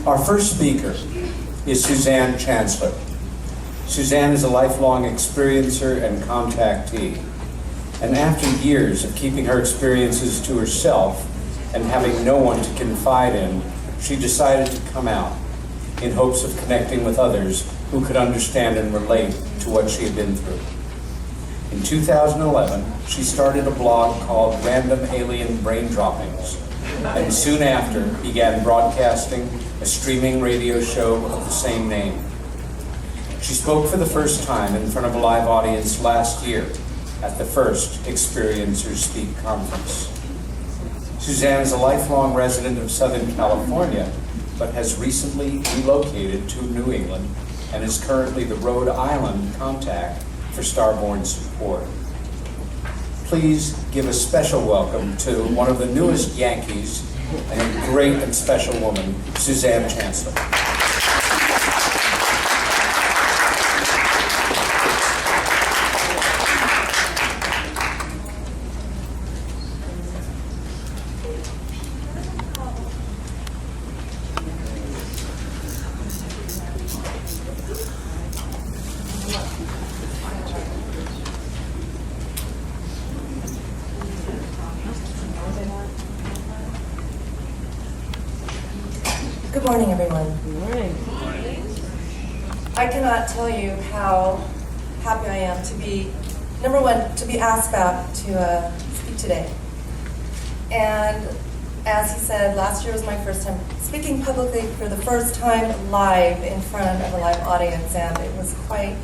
Our first speaker is Suzanne Chancellor. Suzanne is a lifelong experiencer and contactee. And after years of keeping her experiences to herself and having no one to confide in, she decided to come out in hopes of connecting with others who could understand and relate to what she had been through. In 2011, she started a blog called Random Alien Brain Droppings, and soon after began broadcasting a streaming radio show of the same name. She spoke for the first time in front of a live audience last year at the first Experiencers Speak conference. Suzanne is a lifelong resident of Southern California, but has recently relocated to New England and is currently the Rhode Island contact for Starborn support. Please give a special welcome to one of the newest Yankees and a great and special woman, Suzanne Chancellor. Good morning, everyone. Good morning. I cannot tell you how happy I am to be, number one, to be asked back to speak today. And as he said, last year was my first time speaking publicly for the first time live in front of a live audience, and it was quite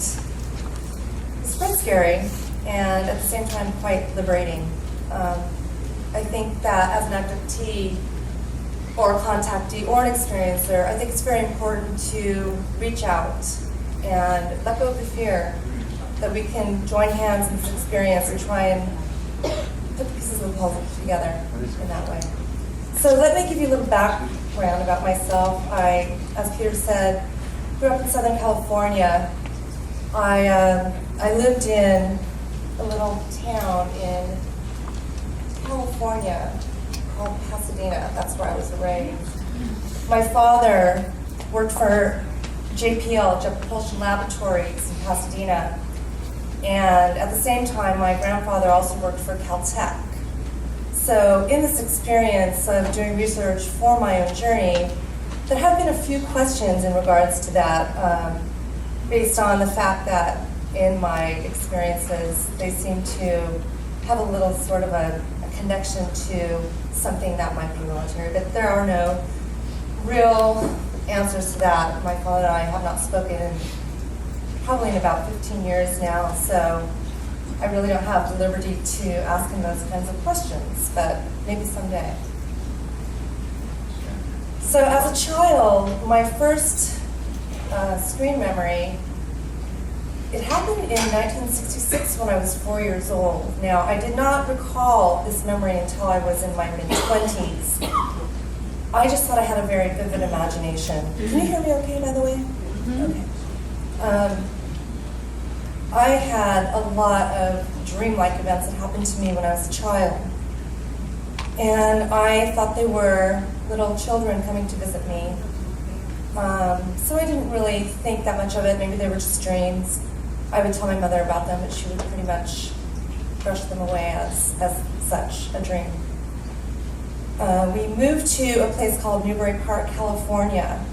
scary and at the same time quite liberating. I think that as an abductee or a contactee or an experiencer, I think it's very important to reach out and let go of the fear, that we can join hands in this experience and try and put the pieces of the puzzle together in that way. So let me give you a little background about myself. I, as Peter said, grew up in Southern California. I lived in a little town in California called Pasadena. That's where I was raised. My father worked for JPL, Jet Propulsion Laboratories in Pasadena. And at the same time, my grandfather also worked for Caltech. So in this experience of doing research for my own journey, there have been a few questions in regards to that, based on the fact that in my experiences, they seem to have a little sort of a connection to something that might be military, but there are no real answers to that. My father and I have not spoken probably in about 15 years now, so I really don't have the liberty to ask him those kinds of questions, but maybe someday. So as a child, my first screen memory, it happened in 1966 when I was 4 years old. Now, I did not recall this memory until I was in my mid-20s. I just thought I had a very vivid imagination. Can you hear me okay, by the way? Mm-hmm. Okay. I had a lot of dreamlike events that happened to me when I was a child. And I thought they were little children coming to visit me. So I didn't really think that much of it. Maybe they were just dreams. I would tell my mother about them, but she would pretty much brush them away as such, a dream. We moved to a place called Newbury Park, California,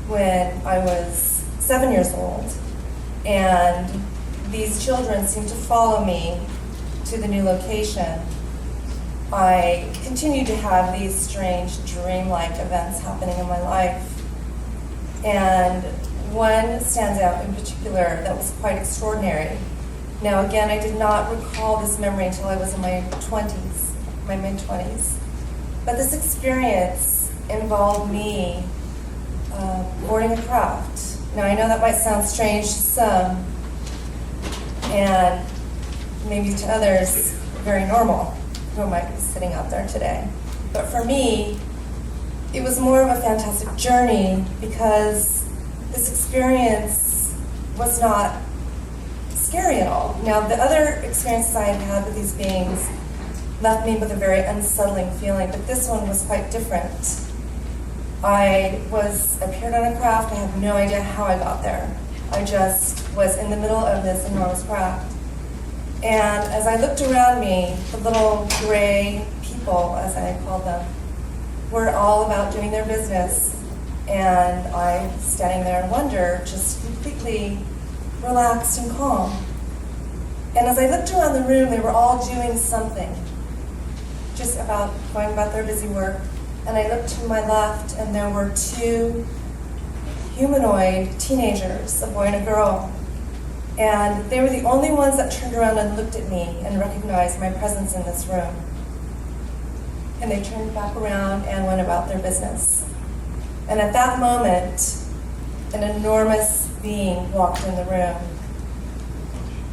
when I was 7 years old. And these children seemed to follow me to the new location. I continued to have these strange dreamlike events happening in my life. And one stands out in particular that was quite extraordinary. Now again, I did not recall this memory until I was in my 20s, my mid-20s. But this experience involved me boarding a craft. Now I know that might sound strange to some, and maybe to others very normal who might be sitting out there today. But for me, it was more of a fantastic journey because this experience was not scary at all. Now, the other experiences I had had with these beings left me with a very unsettling feeling, but this one was quite different. appeared on a craft. I have no idea how I got there. I just was in the middle of this enormous craft. And as I looked around me, the little gray people, as I called them, were all about doing their business. And I, standing there in wonder, just completely relaxed and calm. And as I looked around the room, they were all doing something, just about going about their busy work. And I looked to my left, and there were two humanoid teenagers, a boy and a girl. And they were the only ones that turned around and looked at me and recognized my presence in this room. And they turned back around and went about their business. And at that moment, an enormous being walked in the room.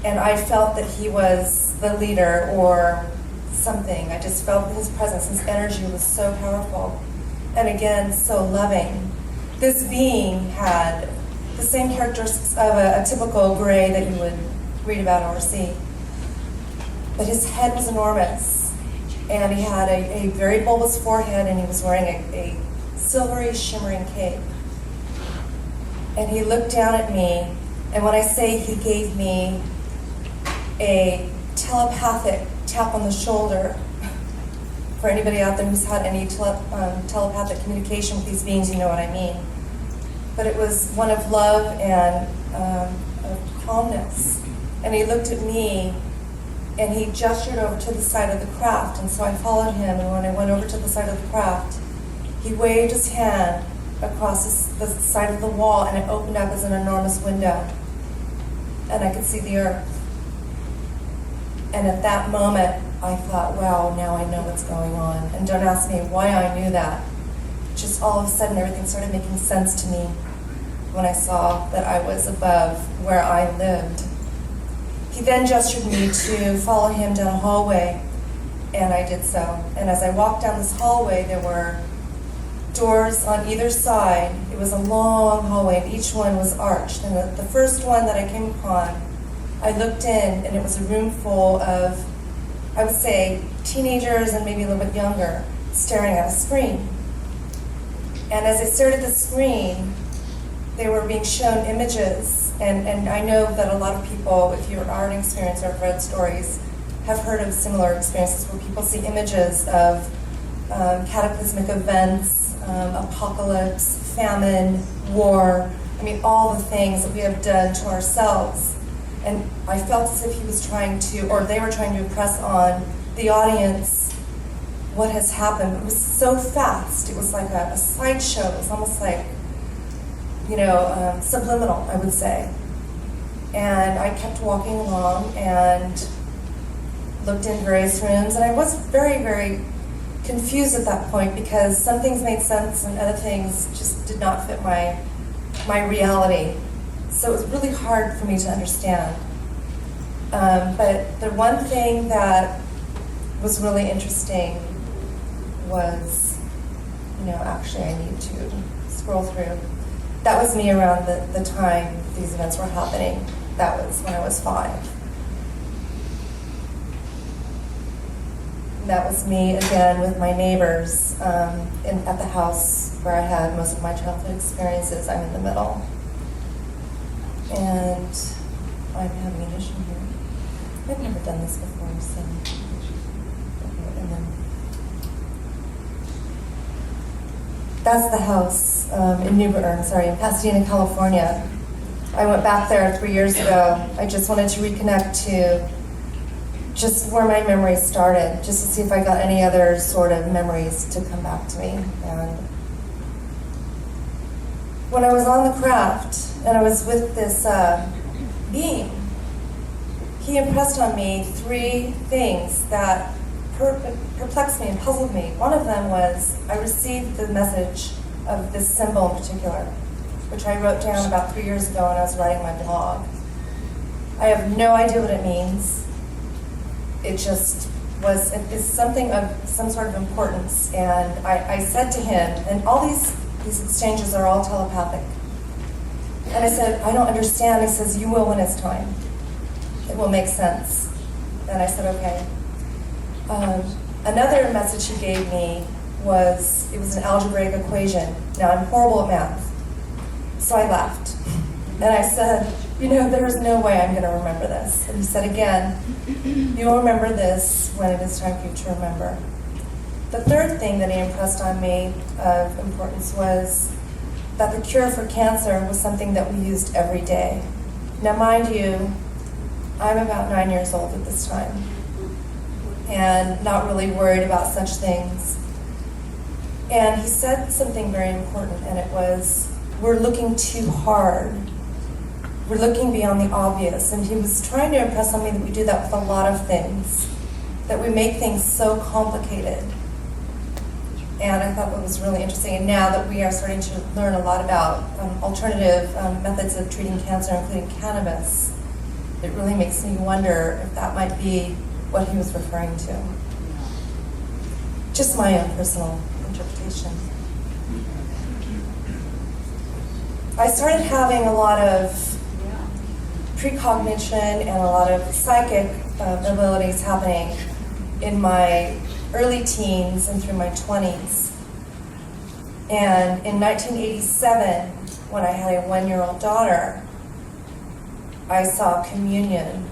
And I felt that he was the leader or something. I just felt his presence, his energy was so powerful. And again, so loving. This being had the same characteristics of a typical gray that you would read about or see. But his head was enormous. And he had a very bulbous forehead, and he was wearing a silvery, shimmering cape. And he looked down at me, and when I say he gave me a telepathic tap on the shoulder, for anybody out there who's had any telepathic communication with these beings, you know what I mean. But it was one of love and of calmness. And he looked at me, and he gestured over to the side of the craft, and so I followed him, and when I went over to the side of the craft, he waved his hand across the side of the wall, and it opened up as an enormous window. And I could see the earth. And at that moment, I thought, wow, now I know what's going on. And don't ask me why I knew that. Just all of a sudden, everything started making sense to me when I saw that I was above where I lived. He then gestured me to follow him down a hallway, and I did so. And as I walked down this hallway, there were doors on either side. It was a long hallway, and each one was arched. And the first one that I came upon, I looked in, and it was a room full of, I would say, teenagers and maybe a little bit younger, staring at a screen. And as they stared at the screen, they were being shown images. And I know that a lot of people, if you are an experiencer or have read stories, have heard of similar experiences where people see images of cataclysmic events, apocalypse, famine, war, I mean, all the things that we have done to ourselves. And I felt as if he was trying to, or they were trying to impress on the audience what has happened. It was so fast. It was like a slideshow. It was almost like, subliminal, I would say. And I kept walking along and looked in various rooms, and I was very, very confused at that point because some things made sense and other things just did not fit my reality. So it was really hard for me to understand. But the one thing that was really interesting was, actually I need to scroll through. That was me around the time these events were happening. That was when I was 5. And that was me again with my neighbors at the house where I had most of my childhood experiences. I'm in the middle. And I'm having an issue here. I've never done this before, so. Okay, and then that's the house in Pasadena, California. I went back there 3 years ago. I just wanted to reconnect to just where my memories started, just to see if I got any other sort of memories to come back to me. And when I was on the craft, and I was with this being, he impressed on me 3 things that perplexed me and puzzled me. One of them was I received the message of this symbol in particular, which I wrote down about 3 years ago when I was writing my blog. I have no idea what it means. It just was, it's something of some sort of importance. And I said to him, and all these exchanges are all telepathic. And I said, I don't understand. He says, you will when it's time. It will make sense. And I said, okay. Another message he gave me it was an algebraic equation. Now, I'm horrible at math, so I laughed. And I said, there is no way I'm going to remember this. And he said again, you'll remember this when it is time for you to remember. The third thing that he impressed on me of importance was that the cure for cancer was something that we used every day. Now, mind you, I'm about 9 years old at this time and not really worried about such things. And he said something very important, and it was, we're looking too hard. We're looking beyond the obvious. And he was trying to impress on me that we do that with a lot of things, that we make things so complicated. And I thought that was really interesting. And now that we are starting to learn a lot about alternative methods of treating cancer, including cannabis, it really makes me wonder if that might be what he was referring to. Just my own personal interpretation. I started having a lot of precognition and a lot of psychic abilities happening in my early teens and through my 20s. And in 1987, when I had a 1-year-old daughter, I saw Communion,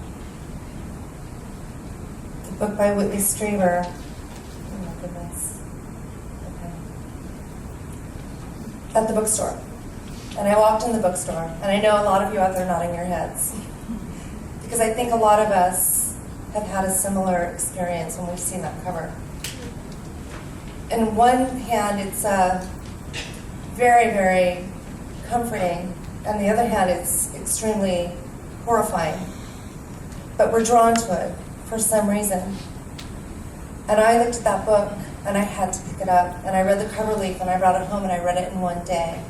the book by Whitley Strieber. Oh my goodness. Okay. At the bookstore. And I walked in the bookstore, and I know a lot of you out there nodding your heads, because I think a lot of us have had a similar experience when we've seen that cover. On one hand, it's very, very comforting. On the other hand, it's extremely horrifying. But we're drawn to it for some reason. And I looked at that book, and I had to pick it up. And I read the cover leaf, and I brought it home, and I read it in one day.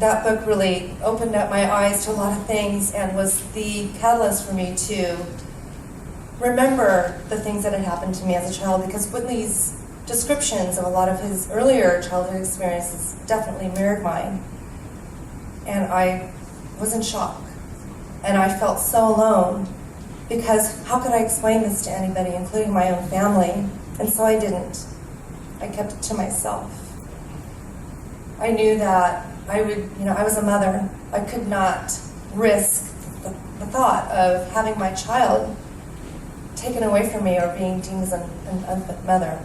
That book really opened up my eyes to a lot of things and was the catalyst for me to remember the things that had happened to me as a child, because Whitley's descriptions of a lot of his earlier childhood experiences definitely mirrored mine. And I was in shock. And I felt so alone, because how could I explain this to anybody, including my own family? And so I didn't. I kept it to myself. I knew that I was a mother. I could not risk the thought of having my child taken away from me or being deemed as an unfit mother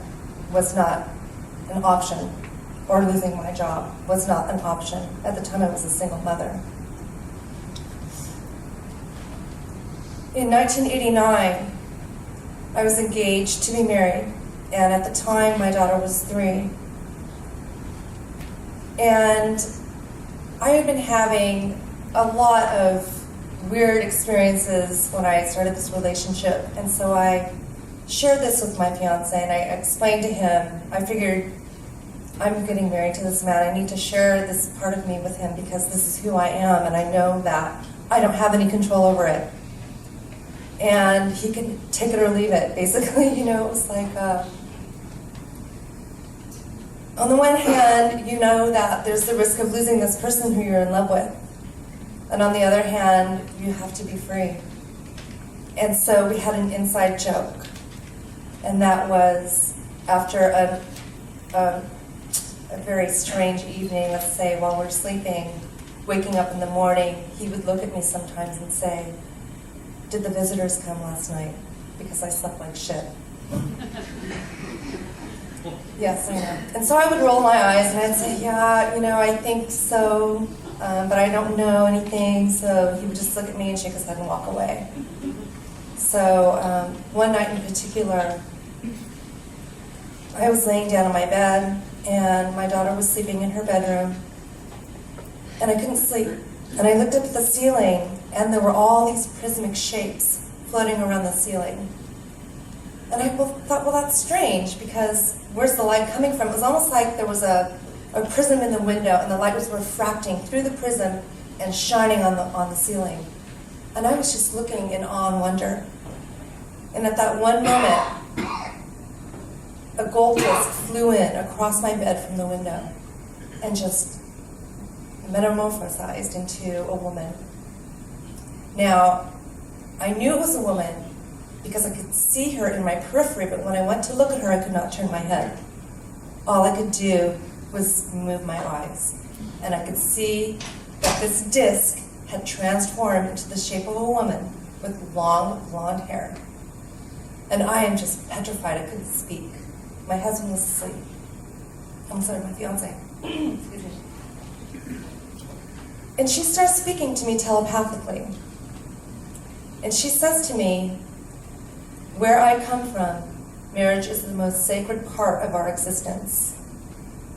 was not an option, or losing my job was not an option. At the time, I was a single mother. In 1989, I was engaged to be married, and at the time, my daughter was 3. And I had been having a lot of weird experiences when I started this relationship, and so I shared this with my fiance, and I explained to him, I figured, I'm getting married to this man, I need to share this part of me with him because this is who I am, and I know that I don't have any control over it. And he could take it or leave it, basically, it was like, on the one hand, you know that there's the risk of losing this person who you're in love with. And on the other hand, you have to be free. And so we had an inside joke. And that was after a very strange evening, let's say, while we're sleeping, waking up in the morning, he would look at me sometimes and say, "Did the visitors come last night? Because I slept like shit." Yes, I know. And so I would roll my eyes and I'd say, "Yeah, I think so, but I don't know anything." So he would just look at me and shake his head and walk away. So one night in particular, I was laying down on my bed and my daughter was sleeping in her bedroom and I couldn't sleep. And I looked up at the ceiling and there were all these prismatic shapes floating around the ceiling. And I thought, well, that's strange, because where's the light coming from? It was almost like there was a prism in the window, and the light was refracting through the prism and shining on the ceiling. And I was just looking in awe and wonder. And at that one moment, a gold disc flew in across my bed from the window and just metamorphosized into a woman. Now, I knew it was a woman because I could see her in my periphery, but when I went to look at her, I could not turn my head. All I could do was move my eyes. And I could see that this disc had transformed into the shape of a woman with long blonde hair. And I am just petrified. I couldn't speak. My husband was asleep. I'm sorry, my fiance. Excuse me. And she starts speaking to me telepathically. And she says to me, where I come from, marriage is the most sacred part of our existence.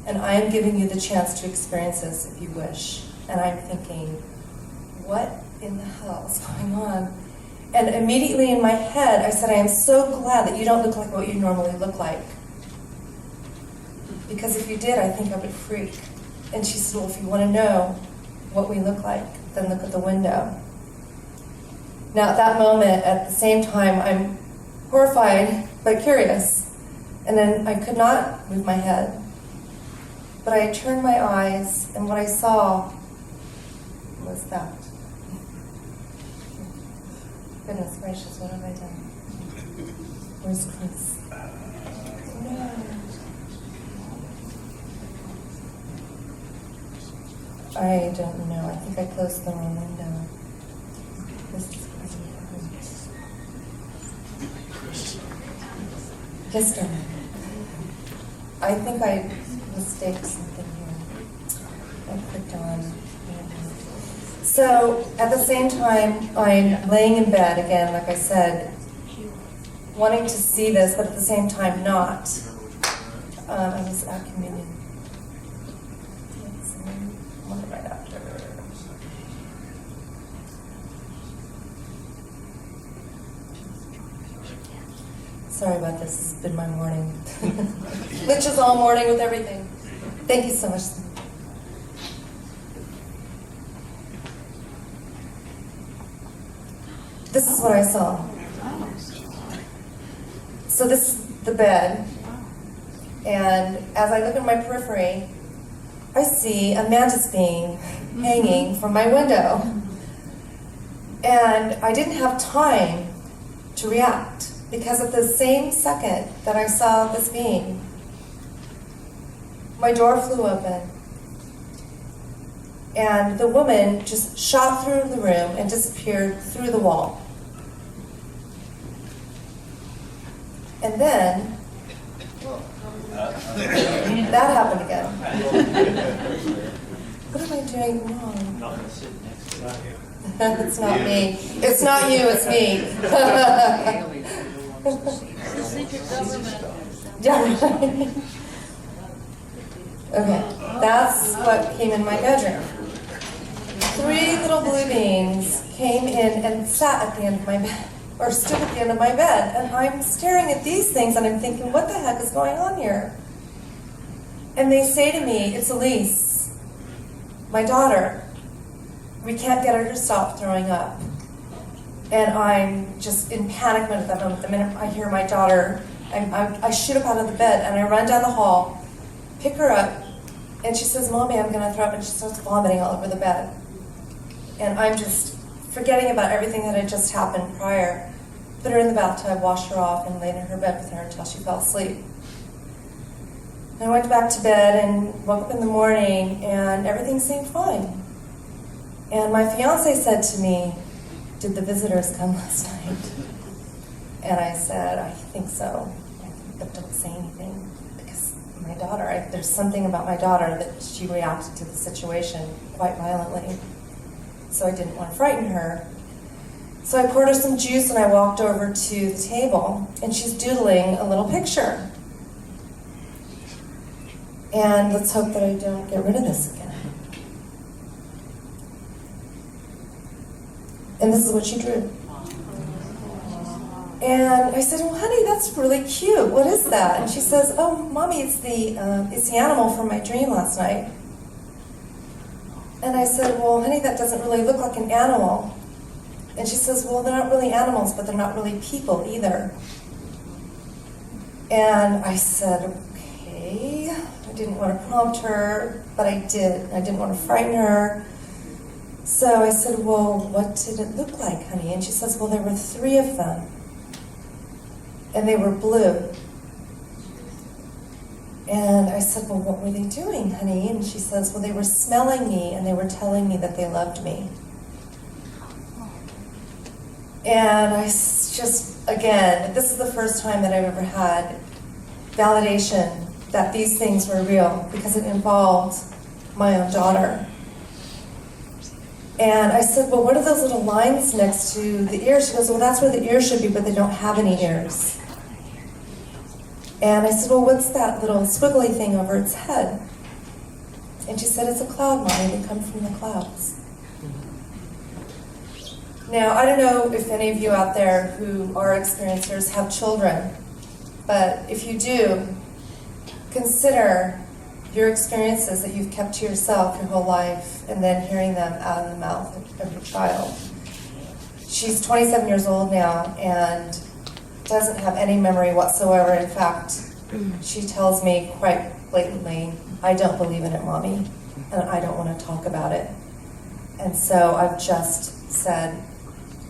And I am giving you the chance to experience this if you wish. And I'm thinking, what in the hell is going on? And immediately in my head, I said, I am so glad that you don't look like what you normally look like. Because if you did, I think I would freak. And she said, well, if you want to know what we look like, then look at the window. Now, at that moment, at the same time, I'm horrified but curious. And then I could not move my head. But I turned my eyes, and what I saw was that. Goodness gracious, what have I done? Where's Chris? No. I don't know. I think I closed the wrong window. This is just a minute. I think I mistaked something here. I clicked on. So at the same time, I'm laying in bed again, like I said, wanting to see this, but at the same time not. I was at communion. Right after. Sorry about this. This has been my morning. Which is all morning with everything. Thank you so much. This is what I saw. So this is the bed. And as I look at my periphery, I see a mantis being hanging from my window. And I didn't have time to react because at the same second that I saw this being, my door flew open and the woman just shot through the room and disappeared through the wall. And then that happened again. What am I doing wrong? It's not me. It's not you, it's me. Okay, that's what came in my bedroom. 3 little blue beings came in and sat at the end of my bed, or stood at the end of my bed, and I'm staring at these things and I'm thinking, what the heck is going on here? And they say to me, it's Elise, my daughter. We can't get her to stop throwing up. And I'm just in panic mode at that moment. The minute I hear my daughter, I shoot up out of the bed and I run down the hall, pick her up, and she says, Mommy, I'm going to throw up, and she starts vomiting all over the bed. And I'm just forgetting about everything that had just happened prior. Put her in the bathtub, washed her off, and laid in her bed with her until she fell asleep. I went back to bed and woke up in the morning, and everything seemed fine. And my fiance said to me, did the visitors come last night? And I said, I think so. But don't say anything, because my daughter, there's something about my daughter that she reacted to the situation quite violently. So I didn't want to frighten her. So I poured her some juice and I walked over to the table, and she's doodling a little picture. And let's hope that I don't get rid of this again. And this is what she drew. And I said, well, honey, that's really cute. What is that? And she says, oh, Mommy, it's the animal from my dream last night. And I said, well, honey, that doesn't really look like an animal. And she says, well, they're not really animals, but they're not really people either. And I said, okay. I didn't want to prompt her, but I did. I didn't want to frighten her. So I said, well, what did it look like, honey? And she says, well, there were 3 of them. and they were blue. And I said, well, what were they doing, honey? And she says, well, they were smelling me and they were telling me that they loved me. And I just, again, this is the first time that I've ever had validation that these things were real, because it involved my own daughter. And I said, well, what are those little lines next to the ears? She goes, well, that's where the ears should be, but they don't have any ears. And I said, well, what's that little squiggly thing over its head? And she said, it's a cloud, Mommy. They come from the clouds. Now, I don't know if any of you out there who are experiencers have children, but if you do, consider your experiences that you've kept to yourself your whole life and then hearing them out of the mouth of your child. She's 27 years old now and doesn't have any memory whatsoever. In fact, she tells me quite blatantly, I don't believe in it, Mommy, and I don't want to talk about it. And so I've just said,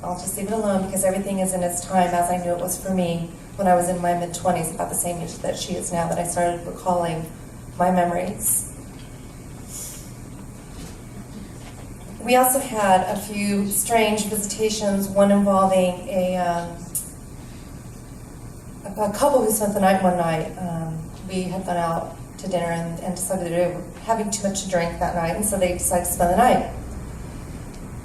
I'll just leave it alone, because everything is in its time, as I knew it was for me when I was in my mid-20s, about the same age that she is now, that I started recalling my memories. We also had a few strange visitations, one involving a couple who spent the night one night. We had gone out to dinner and decided they were having too much to drink that night, and so they decided to spend the night.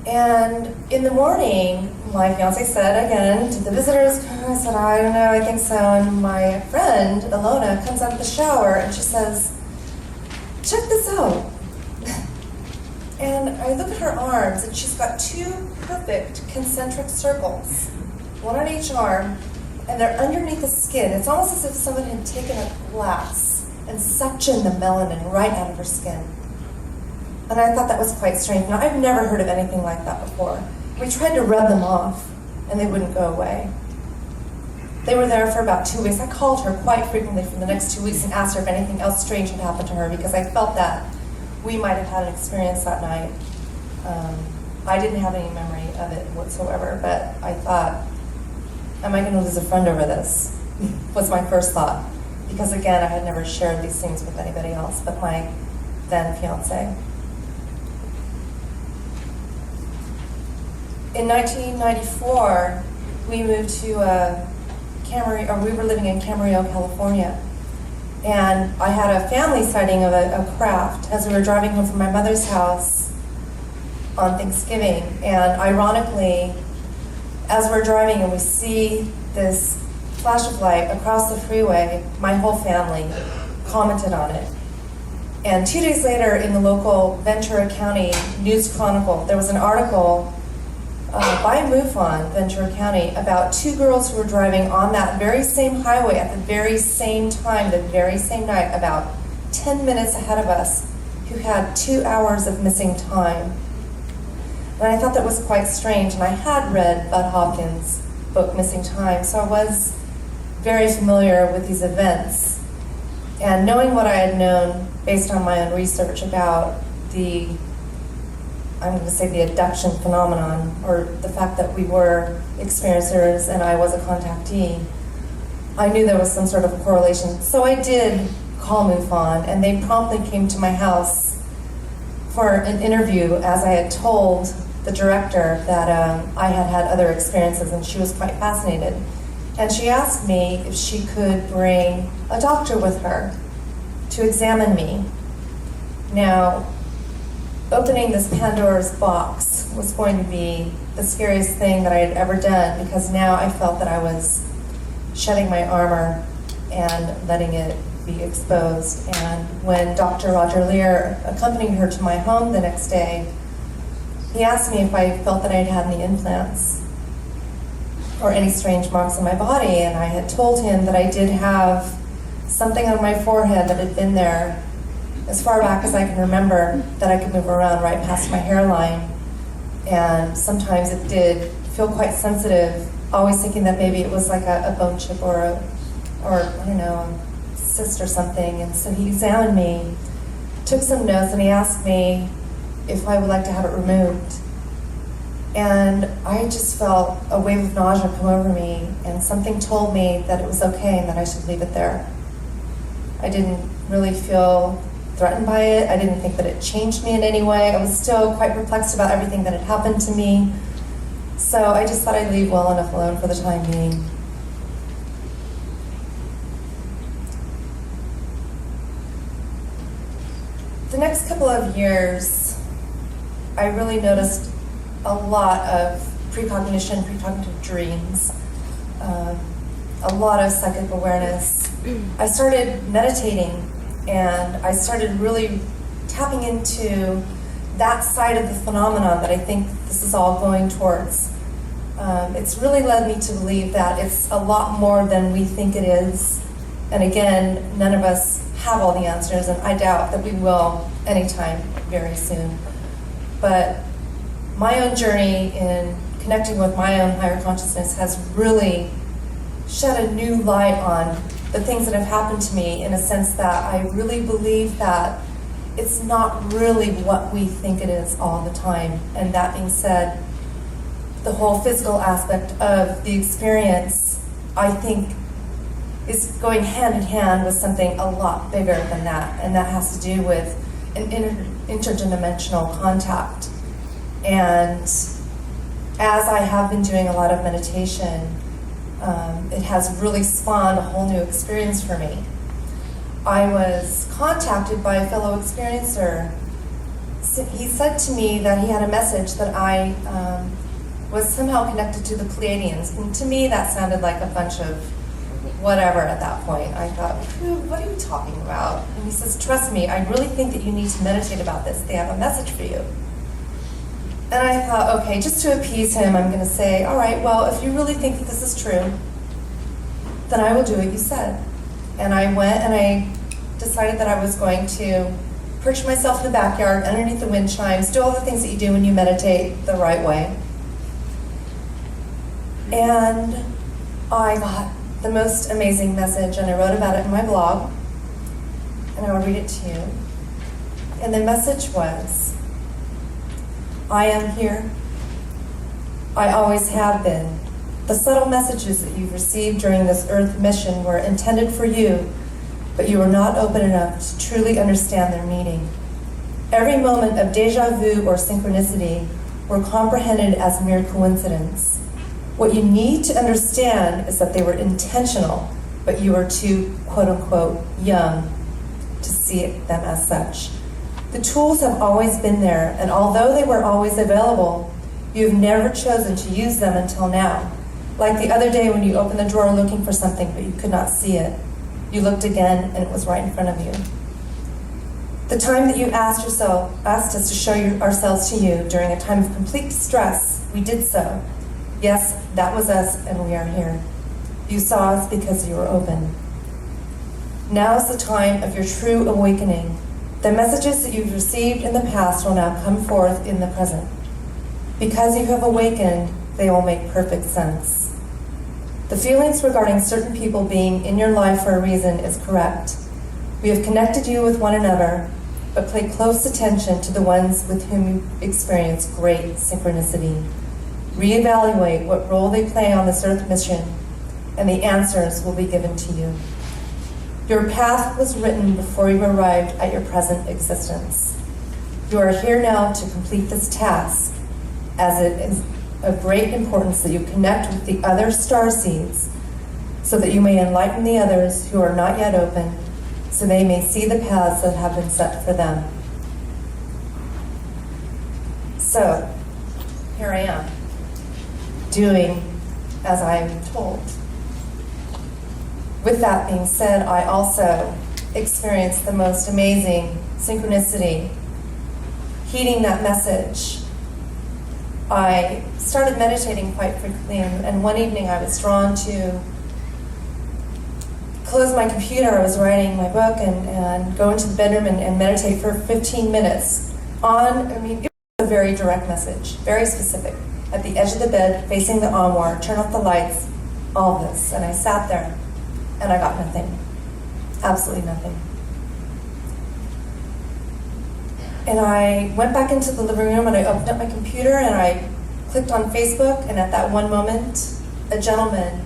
And in the morning, my fiance said again, did the visitors come? I said, I don't know, I think so. And my friend, Alona, comes out of the shower and she says, check this out. And I look at her arms and she's got two perfect concentric circles, one on each arm, and they're underneath the skin. It's almost as if someone had taken a glass and suctioned the melanin right out of her skin. And I thought that was quite strange. Now, I've never heard of anything like that before. We tried to rub them off, and they wouldn't go away. They were there for about 2 weeks. I called her quite frequently for the next 2 weeks and asked her if anything else strange had happened to her, because I felt that we might have had an experience that night. I didn't have any memory of it whatsoever, but I thought, am I going to lose a friend over this? Was my first thought. Because again, I had never shared these things with anybody else but my then fiance. In 1994, we moved to we were living in Camarillo, California. And I had a family sighting of a craft as we were driving home from my mother's house on Thanksgiving. And ironically, as we're driving and we see this flash of light across the freeway, my whole family commented on it. And 2 days later, in the local Ventura County News Chronicle, there was an article by MUFON, Ventura County, about two girls who were driving on that very same highway at the very same time, the very same night, about 10 minutes ahead of us, who had 2 hours of missing time. And I thought that was quite strange, and I had read Bud Hopkins' book, Missing Time, so I was very familiar with these events. And knowing what I had known based on my own research about the, I'm going to say, the abduction phenomenon, or the fact that we were experiencers and I was a contactee, I knew there was some sort of a correlation. So I did call MUFON, and they promptly came to my house for an interview, as I had told the director that I had had other experiences, and she was quite fascinated. And she asked me if she could bring a doctor with her to examine me. Now, opening this Pandora's box was going to be the scariest thing that I had ever done, because now I felt that I was shedding my armor and letting it be exposed. And when Dr. Roger Lear accompanied her to my home the next day, he asked me if I felt that I had had any implants or any strange marks on my body, and I had told him that I did have something on my forehead that had been there as far back as I can remember, that I could move around right past my hairline. And sometimes it did feel quite sensitive, always thinking that maybe it was like a bone chip or I don't know, a cyst or something. And so he examined me, took some notes, and he asked me if I would like to have it removed. And I just felt a wave of nausea come over me, and something told me that it was okay and that I should leave it there. I didn't really feel threatened by it. I didn't think that it changed me in any way. I was still quite perplexed about everything that had happened to me. So I just thought I'd leave well enough alone for the time being. The next couple of years, I really noticed a lot of precognition, precognitive dreams, a lot of psychic awareness. I started meditating, and I started really tapping into that side of the phenomenon that I think this is all going towards. It's really led me to believe that it's a lot more than we think it is. And again, none of us have all the answers, and I doubt that we will anytime very soon. But my own journey in connecting with my own higher consciousness has really shed a new light on the things that have happened to me, in a sense that I really believe that it's not really what we think it is all the time. And that being said, the whole physical aspect of the experience, I think, is going hand in hand with something a lot bigger than that. And that has to do with an interdimensional contact. And as I have been doing a lot of meditation, it has really spawned a whole new experience for me. I was contacted by a fellow experiencer. He said to me that he had a message that I was somehow connected to the Pleiadians. And to me, that sounded like a bunch of whatever at that point. I thought, what are you talking about? And he says, trust me, I really think that you need to meditate about this. They have a message for you. And I thought, okay, just to appease him, I'm going to say, all right, well, if you really think that this is true, then I will do what you said. And I went and I decided that I was going to perch myself in the backyard, underneath the wind chimes, do all the things that you do when you meditate the right way. And I got the most amazing message, and I wrote about it in my blog, and I will read it to you. And the message was, I am here. I always have been. The subtle messages that you've received during this Earth mission were intended for you, but you were not open enough to truly understand their meaning. Every moment of deja vu or synchronicity were comprehended as mere coincidence. What you need to understand is that they were intentional, but you were too, quote unquote, young to see them as such. The tools have always been there, and although they were always available, you've never chosen to use them until now. Like the other day when you opened the drawer looking for something, but you could not see it. You looked again, and it was right in front of you. The time that you asked us to show ourselves to you during a time of complete distress, we did so. Yes, that was us, and we are here. You saw us because you were open. Now is the time of your true awakening. The messages that you've received in the past will now come forth in the present. Because you have awakened, they will make perfect sense. The feelings regarding certain people being in your life for a reason is correct. We have connected you with one another, but pay close attention to the ones with whom you experience great synchronicity. Reevaluate what role they play on this Earth mission, and the answers will be given to you. Your path was written before you arrived at your present existence. You are here now to complete this task, as it is of great importance that you connect with the other star seeds so that you may enlighten the others who are not yet open, so they may see the paths that have been set for them. So, here I am, doing as I am told. With that being said, I also experienced the most amazing synchronicity, heeding that message. I started meditating quite frequently, and one evening I was drawn to close my computer. I was writing my book and go into the bedroom and meditate for 15 minutes it was a very direct message, very specific. At the edge of the bed, facing the armoire, turn off the lights, all this. And I sat there, and I got nothing, absolutely nothing. And I went back into the living room, and I opened up my computer, and I clicked on Facebook, and at that one moment, a gentleman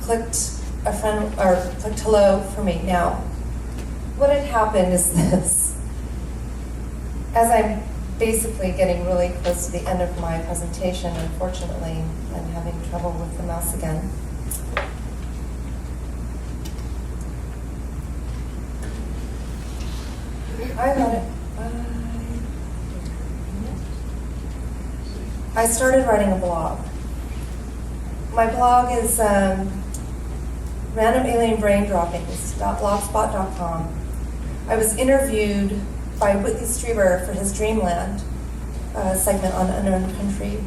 clicked clicked hello for me. Now, what had happened is this. As I'm basically getting really close to the end of my presentation, unfortunately, I'm having trouble with the mouse again. I got it. I started writing a blog. My blog is randomalienbraindroppings.blogspot.com. I was interviewed by Whitley Strieber for his Dreamland segment on Unknown Country.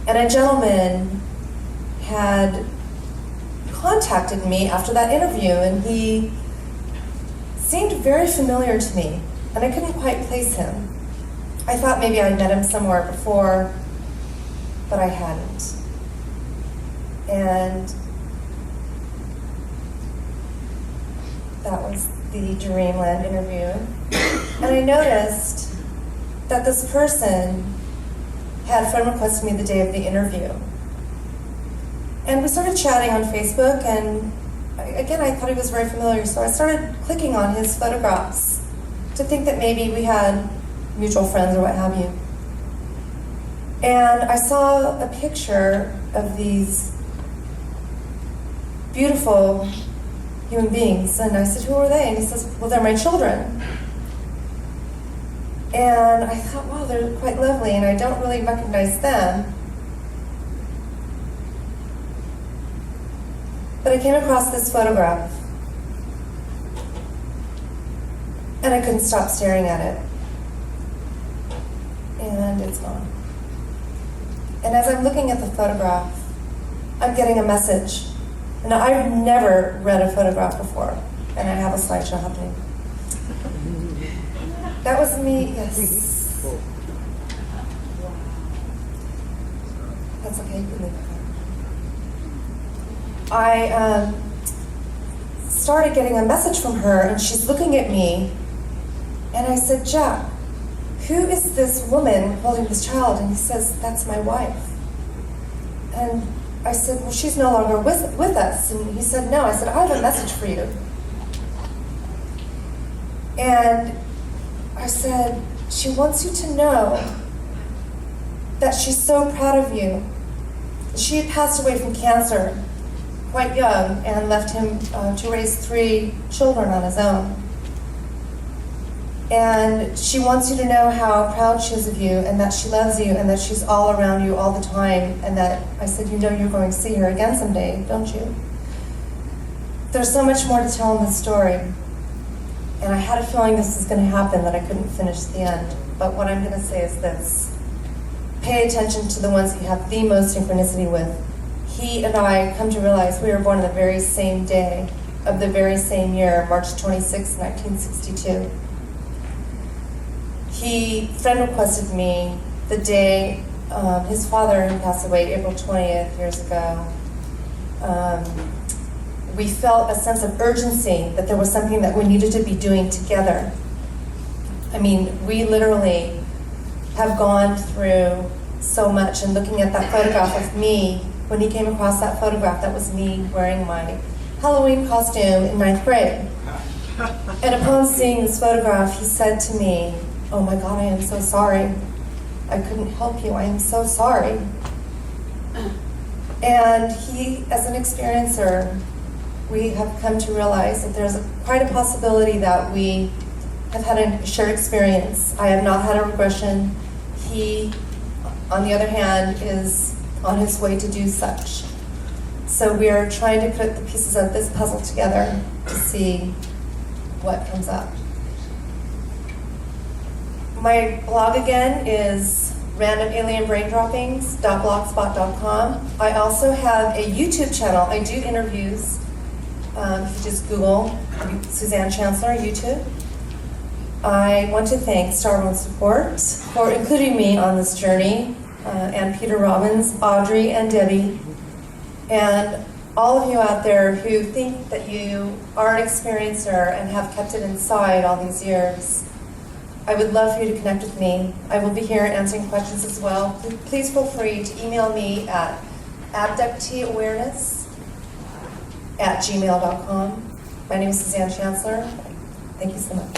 And a gentleman had contacted me after that interview, and he seemed very familiar to me, and I couldn't quite place him. I thought maybe I'd met him somewhere before, but I hadn't. And that was the Dreamland interview. And I noticed that this person had friend requested me the day of the interview. And we started chatting on Facebook, and again, I thought he was very familiar, so I started clicking on his photographs to think that maybe we had mutual friends or what have you. And I saw a picture of these beautiful human beings, and I said, "Who are they?" And he says, "Well, they're my children." And I thought, wow, they're quite lovely, and I don't really recognize them. But I came across this photograph, and I couldn't stop staring at it. And it's gone. And as I'm looking at the photograph, I'm getting a message. And I've never read a photograph before, and I have a slideshow happening. That was me, yes. That's okay, you can leave it. I started getting a message from her, and she's looking at me, and I said, "Jack, who is this woman holding this child?" And he says, "That's my wife." And I said, "Well, she's no longer with us." And he said, "No." I said, "I have a message for you." And I said, "She wants you to know that she's so proud of you." She had passed away from cancer quite young and left him to raise 3 children on his own. And she wants you to know how proud she is of you, and that she loves you, and that she's all around you all the time. And that, I said, "You know you're going to see her again someday, don't you?" There's so much more to tell in this story. And I had a feeling this was going to happen, that I couldn't finish the end. But what I'm going to say is this. Pay attention to the ones that you have the most synchronicity with. He and I come to realize we were born on the very same day of the very same year, March 26, 1962. He friend requested me the day his father had passed away, April 20th, years ago. We felt a sense of urgency that there was something that we needed to be doing together. I mean, we literally have gone through so much, and looking at that photograph of me, when he came across that photograph, that was me wearing my Halloween costume in 9th grade. And upon seeing this photograph, he said to me, "Oh my God, I am so sorry. I couldn't help you. I am so sorry." And he, as an experiencer, we have come to realize that there's quite a possibility that we have had a shared experience. I have not had a regression. He, on the other hand, is on his way to do such. So we are trying to put the pieces of this puzzle together to see what comes up. My blog again is randomalienbraindroppings.blogspot.com. I also have a YouTube channel. I do interviews. If you just Google Suzanne Chancellor YouTube. I want to thank Starborn Support for including me on this journey, and Peter Robbins, Audrey, and Debbie, and all of you out there who think that you are an experiencer and have kept it inside all these years. I would love for you to connect with me. I will be here answering questions as well. Please feel free to email me at abducteeawareness@gmail.com. My name is Suzanne Chancellor. Thank you so much.